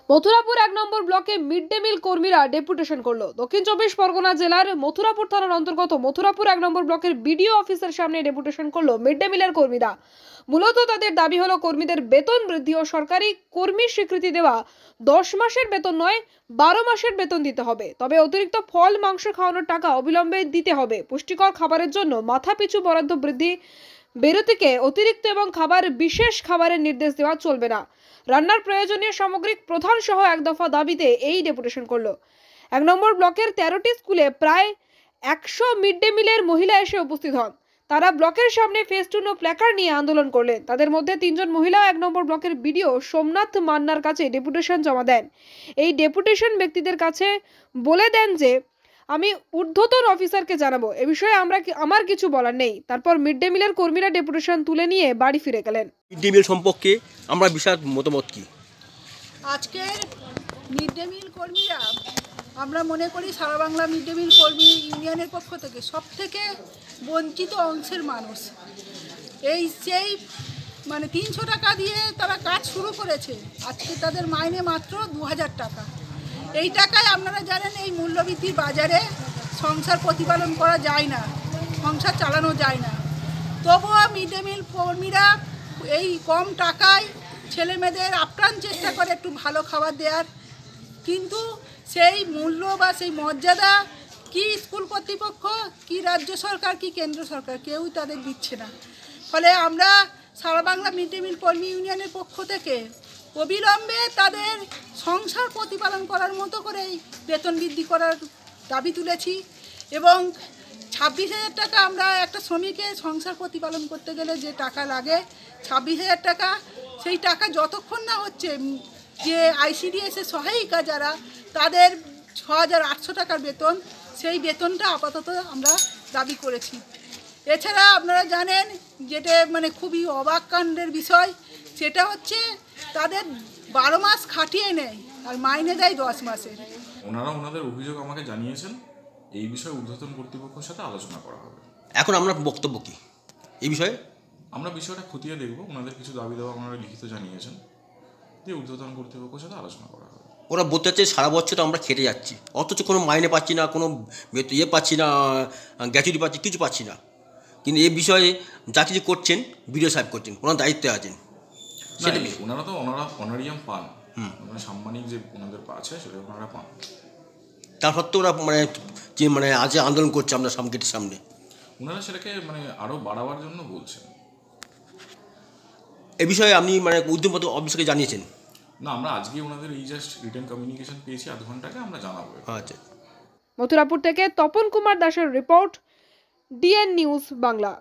মথুরাপুর 1 নম্বর ব্লকে mid day meal কর্মীরা deputation করলো। দক্ষিণ 24 পরগনা জেলার মথুরাপুর থানার অন্তর্গত মথুরাপুর 1 নম্বর ব্লকের বিডিও অফিসের সামনে ডেপুটেশন করলো মিড ডে মিলের কর্মীরা। মূলত তাদের দাবি হলো কর্মীদের বেতন বৃদ্ধি ও সরকারি কর্মী স্বীকৃতি দেওয়া 10 মাসের বেতন নয় 12 মাসের বেতন দিতে হবে। তবে অতিরিক্ত ফল মাংস খাওয়ানোর টাকা অবিলম্বে দিতে হবে। পুষ্টিকর খাবারের জন্য মাথাপিছু বরাদ্দ বৃদ্ধি, বিরতিকে অতিরিক্ত এবং বিশেষ খাবারের নির্দেশ দেওয়া চলবে না। রান্নার প্রয়োজনীয় সামগ্রিক প্রধান সহ এক দফা দাবিতে এই ডেপুটেশন করলো। 1 নম্বর ব্লকের 13টি স্কুলে প্রায় 100 মিড ডে মিলের মহিলা এসে উপস্থিত হন। তারা ব্লকের সামনে ফেস্টুন ও প্ল্যাকার্ড নিয়ে আন্দোলন করলেন। তাদের মধ্যে 3 জন মহিলা 1 নম্বর ব্লকের বিডিও সোমনাথ মান্নার কাছে ডেপুটেশন জমা দেন। এই ডেপুটেশন ব্যক্তিদের কাছে বলে দেন যে আমি ঊর্ধ্বতন অফিসারকে জানাবো, এ বিষয়ে আমার কিছু বলার নেই। তারপর মিড ডে মিলের কর্মীরা ডেপুটেশন তুলে নিয়ে বাড়ি ফিরে গেলেন। মিড ডে মিল সম্পর্কে আমরা বিশাল মতামত কি আজকের মিড ডে মিল কর্মীরা, আমরা মনে করি সারা বাংলা মিড ডে মিল কর্মী ইউনিয়নের পক্ষ থেকে সবথেকে বঞ্চিত অংশের মানুষ। সেই 300 টাকা দিয়ে তারা কাজ শুরু করেছে, আজকে তাদের মাইনে মাত্র 2000 টাকা। এই টাকায় আপনারা জানেন এই মূল্যবৃদ্ধির বাজারে সংসার প্রতিপালন করা যায় না, সংসার চালানো যায় না। তবুও মিড ডে মিল কর্মীরা এই কম টাকায় ছেলে মেয়েদের আপ্রাণ চেষ্টা করে একটু ভালো খাবার দেওয়ার, কিন্তু সেই মূল্য বা সেই মর্যাদা কি স্কুল কর্তৃপক্ষ, কি রাজ্য সরকার, কি কেন্দ্র সরকার কেউই তাদের দিচ্ছে না। ফলে আমরা সারা বাংলা মিড ডে মিল কর্মী ইউনিয়নের পক্ষ থেকে অবিলম্বে তাদের সংসার প্রতিপালন করার মতো করেই বেতন বৃদ্ধি করার দাবি তুলেছি। এবং 26,000 টাকা, আমরা একটা শ্রমিকের সংসার প্রতিপালন করতে গেলে যে টাকা লাগে 26,000 টাকা, সেই টাকা যতক্ষণ না হচ্ছে যে আইসিডিএসের সহায়িকা যারা, তাদের 6,800 টাকার বেতন, সেই বেতনটা আপাতত আমরা দাবি করেছি। এছাড়া আপনারা জানেন যেটা খুবই অবাক কাণ্ডের বিষয়, সেটা হচ্ছে তাদের 12 মাস খাটিয়ে নেয় আর মাইনে দেয় 10 মাসের। ওনারা ওনাদের অভিযোগ আমাকে জানিয়েছেন, এই বিষয়ে ঊর্ধ্বতন কর্তৃপক্ষের সাথে আলোচনা করা হবে। এখন আমরা বক্তব্য কি এই বিষয়ে? আমরা বিষয়টা খতিয়ে দেখব। ওনাদের কিছু দাবি দেওয়া ওনারা লিখিত জানিয়েছেন, দিয়ে ঊর্ধ্বতন কর্তৃপক্ষের সাথে আলোচনা করা হবে। ওরা বলতে চাচ্ছে সারা বছর আমরা খেটে যাচ্ছি, অথচ কোনো মাইনে পাচ্ছি না, কোনো পাচ্ছি না, গ্যাচুটি পাচ্ছি, কিছু পাচ্ছি না। কিন্তু এই বিষয়ে যা কিছু করছেন বিডিও সাহেব করছেন, ওনার দায়িত্বে আছেন। সেটা ওনারা তো অনারিয়াম পান, সাম্মানিক যে ওনাদের আছে সেটা ওনারা পান। তার সত্ত্বেও ওরা আজ আন্দোলন করছে আমরা গেটের সামনে। ওনারা সেটাকে আরও বাড়াবার জন্য বলছেন। এ বিষয়ে আপনি উদ্যমপত অফিসকে জানিয়েছেন? না, আমরা আজকে ওনাদের এই জাস্ট রিটেন কমিউনিকেশন পেয়েছি, আধ ঘন্টাকে আমরা জানাবো। আচ্ছা। মথুরাপুর থেকে তপন কুমার দাসের রিপোর্ট, ডিএন নিউজ বাংলা।